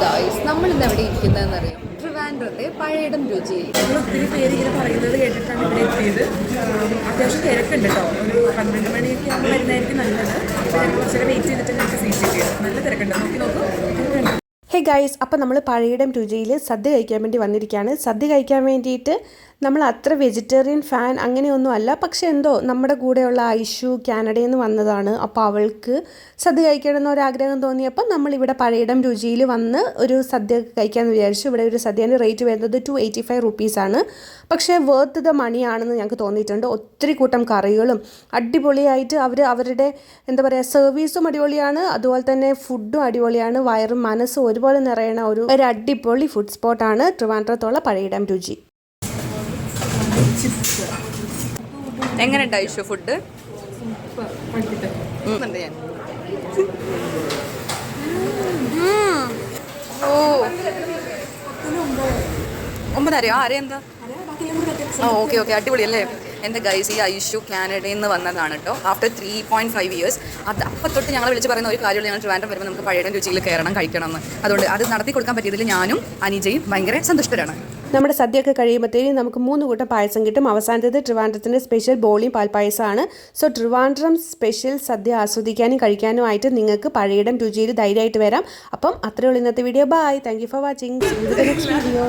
Guys നമ്മളിന്ന് എവിടെ ഇരിക്കുന്നതെന്നറിയാം? ട്രിവാൻഡ്രത്തെ പഴയടം രുചിയിൽ. ഒത്തിരി പേര് ഇങ്ങനെ പറയുന്നത് കേട്ടിട്ടാണ് ഇവിടെ എത്തിയത്. അത്യാവശ്യം തിരക്കുണ്ട് കേട്ടോ. ഒരു 12 മണിയൊക്കെ ആകുമ്പോൾ വരുന്നതായിരിക്കും നല്ലത്. അപ്പോൾ ഞങ്ങൾ കുറച്ചൊക്കെ വെയിറ്റ് ചെയ്തിട്ട് ഞങ്ങൾക്ക് സീറ്റ് കിട്ടിയത്. നല്ല തിരക്കുണ്ട്, നോക്കൂ. ഹേ ഗൈസ്, അപ്പോൾ നമ്മൾ പഴയടം രുചിയിൽ സദ്യ കഴിക്കാൻ വേണ്ടി വന്നിരിക്കുകയാണ്. സദ്യ കഴിക്കാൻ വേണ്ടിയിട്ട് നമ്മൾ അത്ര വെജിറ്റേറിയൻ ഫാൻ അങ്ങനെയൊന്നും അല്ല. പക്ഷേ എന്തോ നമ്മുടെ കൂടെയുള്ള ഐഷു കാനഡയിൽ നിന്ന് വന്നതാണ്. അപ്പോൾ അവൾക്ക് സദ്യ കഴിക്കണമെന്ന് ഒരാഗ്രഹം തോന്നിയപ്പോൾ നമ്മളിവിടെ പഴയടം രുചിയിൽ വന്ന് ഒരു സദ്യ കഴിക്കാമെന്ന് വിചാരിച്ചു. ഇവിടെ ഒരു സദ്യേൻ്റെ റേറ്റ് വരുന്നത് 285 റുപ്പീസാണ്. പക്ഷേ വേർത്ത് ദ മണിയാണെന്ന് ഞങ്ങൾക്ക് തോന്നിയിട്ടുണ്ട്. ഒത്തിരി കൂട്ടം കറികളും അടിപൊളിയായിട്ട് അവരുടെ എന്താ പറയുക, സർവീസും അടിപൊളിയാണ്, അതുപോലെ തന്നെ ഫുഡും അടിപൊളിയാണ്. വയറും മനസ്സും ഒരുപോലെ നിറയണ ഒരു അടിപൊളി ഫുഡ് സ്പോട്ടാണ് ട്രിവാൻഡ്രത്തുള്ള പഴയടം രുചി. എങ്ങനെയുണ്ട് ഐഷു ഫുഡ്? ഓ 9:00 ആരെന്താ? ഓക്കെ അടിപൊളിയല്ലേ? എൻ്റെ ഗൈസ്, ഈ ഐഷു കാനഡയിൽ നിന്ന് വന്നതാണ് കേട്ടോ. After 3.5 years. അപ്പം തൊട്ട് ഞങ്ങൾ വിളിച്ച് പറയുന്ന ഒരു കാര്യമുള്ള, ഞങ്ങൾ ട്രിവാൻഡ്രം വരുമ്പോൾ നമുക്ക് പഴയടം രുചിയിൽ കഴിക്കണം എന്ന്. അതുകൊണ്ട് അത് നടത്തി കൊടുക്കാൻ പറ്റിയതിൽ ഞാനും അനിജയും ഭയങ്കര സന്തുഷ്ടരാണ്. നമ്മുടെ സദ്യയൊക്കെ കഴിയുമ്പോഴത്തേക്കും നമുക്ക് 3 കൂട്ടം പായസം കിട്ടും. അവസാനത്തേത് ട്രിവാൻഡ്രത്തിൻ്റെ സ്പെഷ്യൽ ബോളിയും പാൽപ്പായസമാണ്. സോ ട്രിവാൻഡ്രം സ്പെഷ്യൽ സദ്യ ആസ്വദിക്കാനും കഴിക്കാനുമായിട്ട് നിങ്ങൾക്ക് പഴയടം രുചിയിൽ ധൈര്യമായിട്ട് വരാം. അപ്പം അത്രയേ ഉള്ളൂ ഇന്നത്തെ video. Bye, thank you for watching. Next video.